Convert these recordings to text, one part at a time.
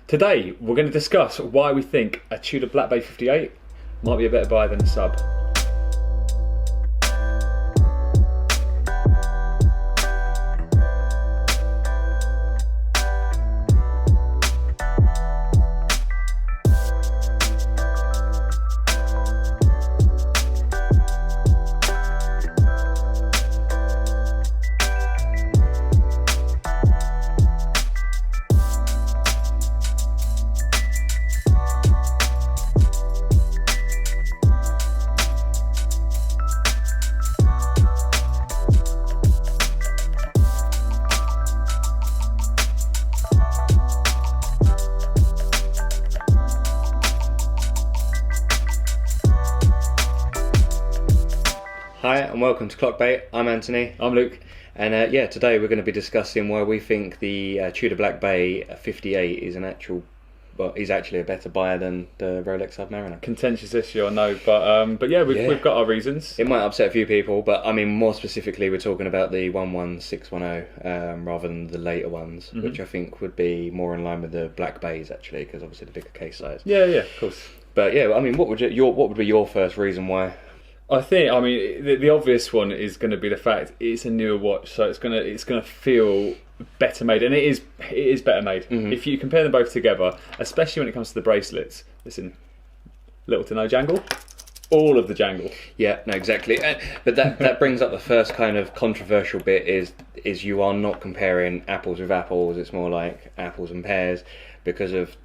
Today we're going to discuss why we think a Tudor BB58 might be a better buy than the sub. Hi and welcome to Clockbait. I'm Anthony. I'm Luke. And today we're going to be discussing why we think the Tudor BB58 is actually a better buyer than the Rolex Submariner. Contentious issue, I know, but yeah, we've got our reasons. It might upset a few people, but I mean, more specifically, we're talking about the 11610 rather than the later ones, which I think would be more in line with the Black Bays actually, because obviously the bigger case size. Yeah, of course. But yeah, I mean, what would be your first reason why? I mean, the obvious one is going to be the fact it's a newer watch, so it's going to feel better made, and it is better made. If you compare them both together, especially when it comes to the bracelets. Listen, little to no jangle, all of the jangle. Yeah, no, exactly. But that brings up the first kind of controversial bit is you are not comparing apples with apples. It's more like apples and pears, because of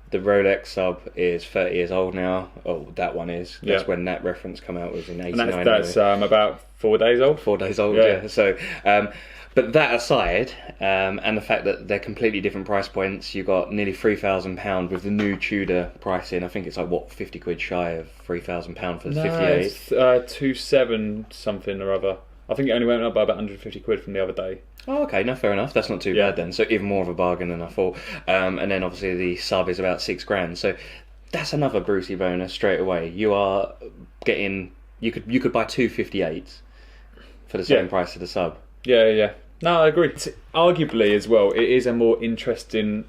the Rolex sub is 30 years old now. Oh, that one is. That's when that reference came out, was in 89. And that's about 4 days old. 4 days old, yeah. So, but that aside, and the fact that they're completely different price points, you got nearly £3,000 with the new Tudor pricing. I think it's like, what, 50 quid shy of £3,000 for the 58? It's 27 something or other. I think it only went up by about 150 quid from the other day. Oh, okay, no, fair enough. That's not too bad then. So even more of a bargain than I thought. And then obviously the sub is about £6,000. So that's another Brucey bonus straight away. You are getting, you could buy two 58s for the same price of the sub. Yeah. No, I agree. Arguably as well, it is a more interesting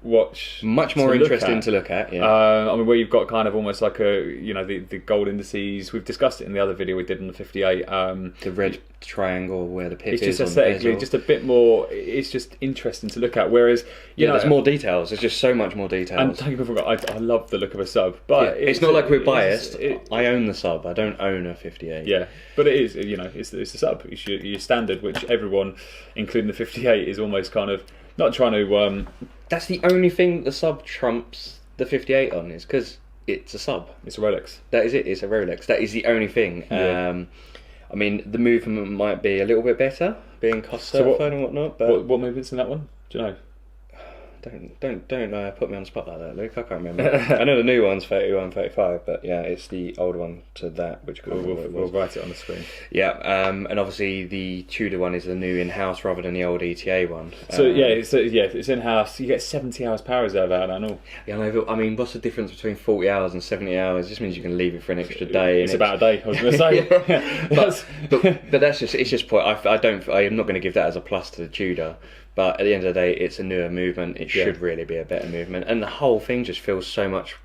watch. Much more interesting to look at, yeah. I mean, where you've got kind of almost like the gold indices. We've discussed it in the other video we did on the 58. The red triangle where the pip is. It's just aesthetically just a bit more. It's just interesting to look at. Whereas you know, there's more details. There's just so much more details. And don't get me wrong, I love the look of a sub, but it's not like we're biased. I own the sub. I don't own a 58. Yeah, but it is. It's the sub. It's your standard, which everyone, including the 58, is almost kind of not trying to. That's the only thing the sub trumps the 58 on, is because it's a sub. It's a Rolex. That is it. It's a Rolex. That is the only thing. Yeah. I mean, the movement might be a little bit better, being cost certified and whatnot. But what movement's in that one? Do you know? Don't put me on the spot like that, Luke. I can't remember. I know the new one's 31, 35, but yeah, it's the old one to that, which we'll write it on the screen. Yeah, and obviously the Tudor one is the new in-house rather than the old ETA one. So it's in-house. You get 70 hours power reserve out of that, all. Yeah, I mean, what's the difference between 40 hours and 70 hours? It just means you can leave it for an extra day. It's about a day, I was going to say. but that's just point. I'm not going to give that as a plus to the Tudor. But at the end of the day, it's a newer movement. It should really be a better movement, and the whole thing just feels so much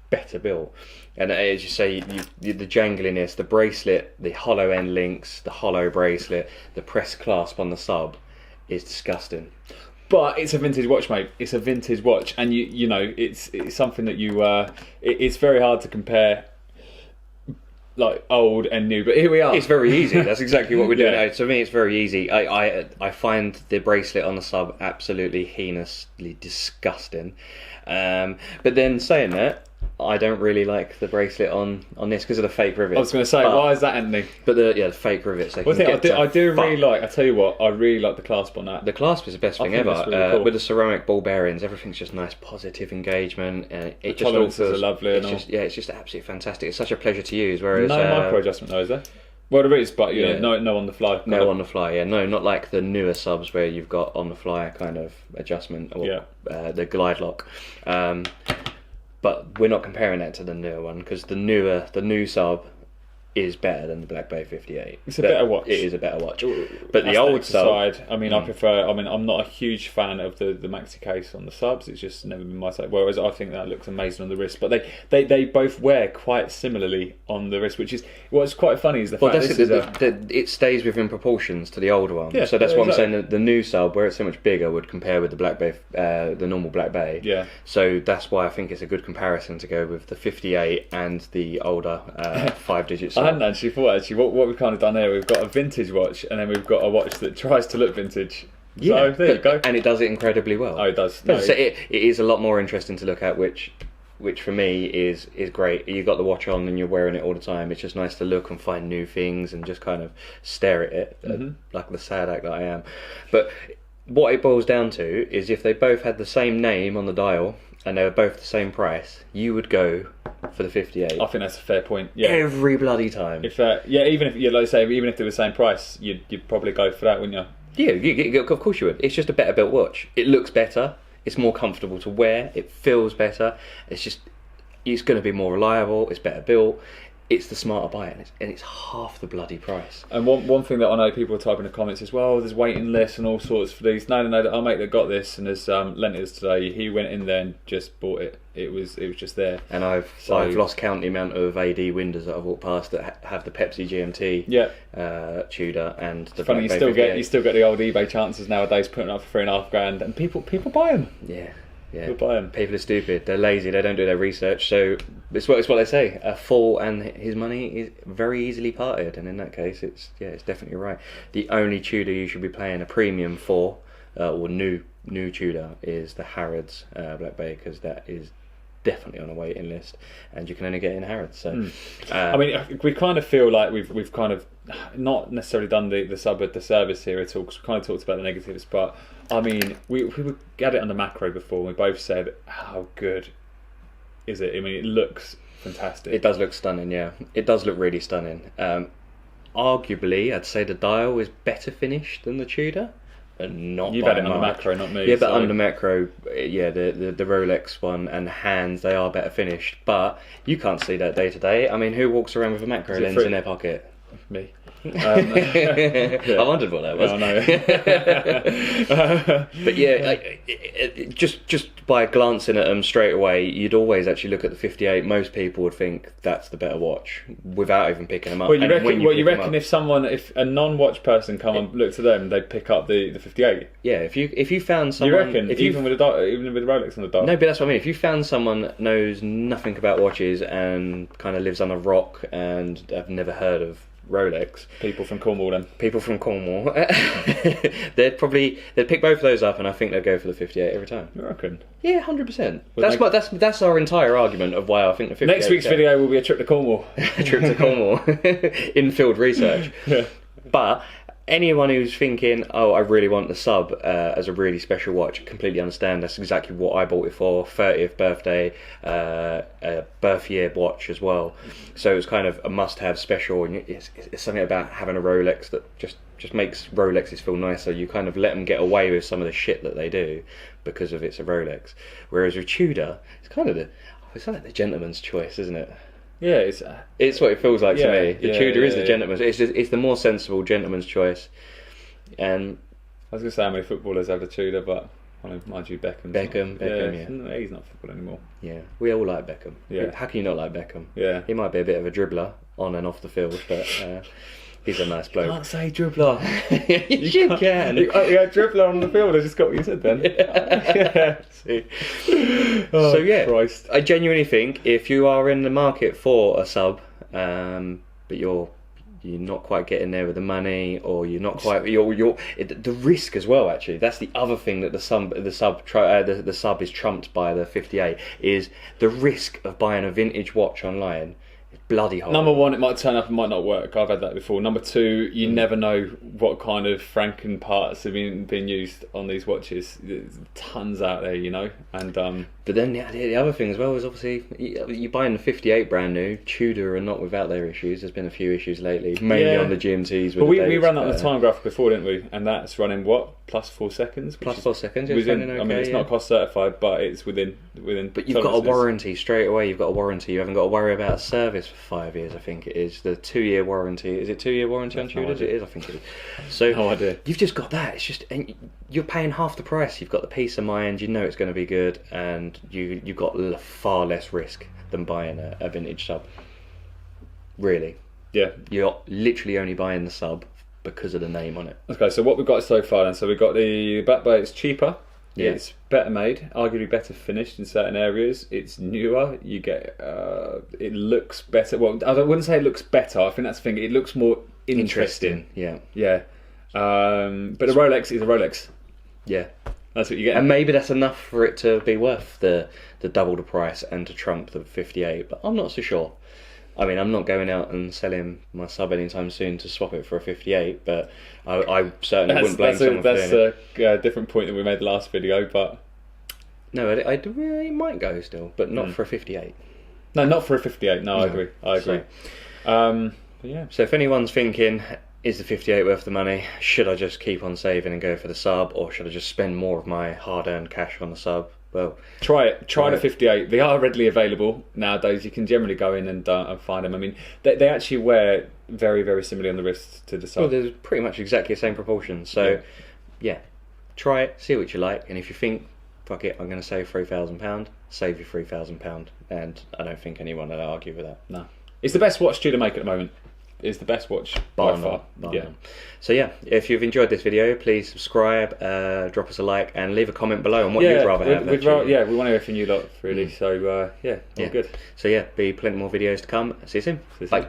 better built. And as you say, the jangliness, the bracelet, the hollow end links, the hollow bracelet, the press clasp on the sub is disgusting. But it's a vintage watch, mate. It's a vintage watch, and you know it's something that it's very hard to compare. Like old and new, but here we are. It's very easy. That's exactly what we're doing. To me, it's very easy. I find the bracelet on the sub absolutely heinously disgusting. But then saying that, I don't really like the bracelet on this because of the fake rivets. I was going to say, why is that, Anthony? But the fake rivets. I do really like. I tell you what, I really like the clasp on that. The clasp is the best thing ever. Really cool. With the ceramic ball bearings, everything's just nice, positive engagement. The tolerances are lovely. It's just absolutely fantastic. It's such a pleasure to use. Whereas no micro adjustment though, is there? Well, there is, but no on the fly. No on the fly. Yeah, no, not like the newer subs where you've got on the fly kind of adjustment or the glide lock. But we're not comparing that to the newer one, because the new sub is better than the Black Bay 58. It's a better watch. It is a better watch. But the old sub... I mean, I prefer... I mean, I'm not a huge fan of the maxi case on the subs. It's just never been my type. Whereas I think that looks amazing on the wrist. But they both wear quite similarly on the wrist, which is... What's quite funny is the fact that it stays within proportions to the older one. Yeah, so that's what I'm saying. That the new sub, where it's so much bigger, would compare with the Black Bay, the normal Black Bay. Yeah. So that's why I think it's a good comparison to go with the 58 and the older 5-digit sub. I hadn't actually thought what we've kind of done there, we've got a vintage watch and then we've got a watch that tries to look vintage. Yeah, so there you go. And it does it incredibly well. Oh, it does. No. So it is a lot more interesting to look at, which for me is great. You've got the watch on and you're wearing it all the time. It's just nice to look and find new things and just kind of stare at it like the sad act that I am. But what it boils down to is if they both had the same name on the dial and they were both the same price, you would go for the 58. I think that's a fair point. Yeah. Every bloody time. If like I say, even if they were the same price, you'd probably go for that, wouldn't you? Yeah, of course you would. It's just a better built watch. It looks better. It's more comfortable to wear. It feels better. It's going to be more reliable. It's better built. It's the smarter buy, and it's half the bloody price. And one thing that I know people type in the comments is, well, there's waiting lists and all sorts for these. No, our mate that got this and has lent it us today, he went in there and just bought it. It was just there. And I've lost count the amount of AD windows that I've walked past that have the Pepsi GMT Tudor and the funny, Black Bay you still get the old eBay chances nowadays putting up for $3,500 and people buy them. Yeah. People are stupid. They're lazy. They don't do their research. So it's what they say. A fool and his money is very easily parted. And in that case, it's definitely right. The only Tudor you should be paying a premium for, or new Tudor, is the Harrods Black Bay, because that is definitely on a waiting list, and you can only get in Harrods. So, I mean, we kind of feel like we've kind of not necessarily done the sub with the service here at all, because we kind of talked about the negatives, but I mean, we had it on the macro before, and we both said, how good is it? I mean, it looks fantastic. It does look stunning, yeah. It does look really stunning. Arguably, I'd say the dial is better finished than the Tudor. Not You've had it on the macro, not me. Yeah, but on the macro, the Rolex one and hands, they are better finished. But you can't see that day to day. I mean, who walks around with a macro lens in their pocket? Me. I wondered what that was. Oh, no. But yeah, just by glancing at them straight away, you'd always actually look at the 58. Most people would think that's the better watch without even picking them up. Well, you reckon if a non-watch person come and look to them, they'd pick up the 58? Yeah, if you found someone, you reckon even with the Rolex on the dial? No, but that's what I mean. If you found someone that knows nothing about watches and kind of lives on a rock and have never heard of Rolex, people from Cornwall, they'd pick both of those up, and I think they'd go for the 58 every time. You reckon? Yeah, 100%. That's our entire argument of why I think the 58. Next week's video will be a trip to Cornwall. A trip to Cornwall, in-field research. Yeah. But anyone who's thinking, oh, I really want the sub as a really special watch, completely understand. That's exactly what I bought it for. 30th birthday, birth year watch as well. So it's kind of a must-have special, and it's something about having a Rolex that just makes Rolexes feel nicer. You kind of let them get away with some of the shit that they do because of it's a Rolex. Whereas with Tudor, it's like the gentleman's choice, isn't it? Yeah, it's what it feels like to me. The Tudor is the yeah. gentleman's. It's the more sensible gentleman's choice. And I was going to say how many footballers have a Tudor, but I mean, mind you, Beckham. Yeah. He's not football anymore. Yeah, we all like Beckham. Yeah. How can you not like Beckham? Yeah. He might be a bit of a dribbler on and off the field, but he's a nice bloke. You can't say dribbler. you can. Yeah, dribbler on the field. I just got what you said then. Yeah. See. So yeah, Christ. I genuinely think if you are in the market for a sub, but you're not quite getting there with the money, or you're not quite the risk as well. Actually, that's the other thing that the sub is trumped by the 58 is the risk of buying a vintage watch online. Bloody horrible. Number one, it might turn up and might not work. I've had that before. Number two, you never know what kind of Franken parts have been used on these watches. There's tons out there, you know. And but then the other thing as well is obviously you're buying the 58 brand new. Tudor are not without their issues. There's been a few issues lately, mainly on the GMTs. But we ran that on the time graph before, didn't we? And that's running what? plus 4 seconds. Plus 4 seconds. It's within, okay, I mean, it's not cost certified, but it's within. But you've got a warranty straight away. You've got a warranty. You haven't got to worry about a service for 5 years. I think it is the 2-year warranty. Is it 2-year warranty on Tudors? It is. I think it is. So no idea. You've just got that. It's just, and you're paying half the price. You've got the peace of mind. You know it's going to be good, and you've got far less risk than buying a vintage sub. Really. Yeah. You're literally only buying the sub because of the name on it. Okay, so what we've got so far then, so we've got the back plate. It's cheaper, it's better made, arguably better finished in certain areas, it's newer, you get, it looks better, well I wouldn't say it looks better, I think that's the thing, it looks more interesting. Yeah. But a Rolex is a Rolex. Yeah. That's what you get. And maybe that's enough for it to be worth the double the price and to trump the 58, but I'm not so sure. I mean, I'm not going out and selling my sub anytime soon to swap it for a 58, but I certainly wouldn't blame someone for doing it. That's a different point than we made the last video, but... No, it might go still, but not for a 58. No, not for a 58, no. I agree. So, yeah. So if anyone's thinking, is the 58 worth the money? Should I just keep on saving and go for the sub, or should I just spend more of my hard-earned cash on the sub? Well, try it. Try the 58. They are readily available nowadays. You can generally go in and find them. I mean, they actually wear very, very similarly on the wrists to the sub. Well, they're pretty much exactly the same proportions. So, yeah, try it, see what you like, and if you think, fuck it, I'm going to save £3,000, save your £3,000, and I don't think anyone will argue with that. No, it's the best watch Tudor make at the moment. It's the best watch by far. Yeah. So yeah, if you've enjoyed this video, please subscribe, drop us a like, and leave a comment below on what you'd rather have. We want to hear from you lot, really. So all good. So yeah, be plenty more videos to come. See you soon. Bye.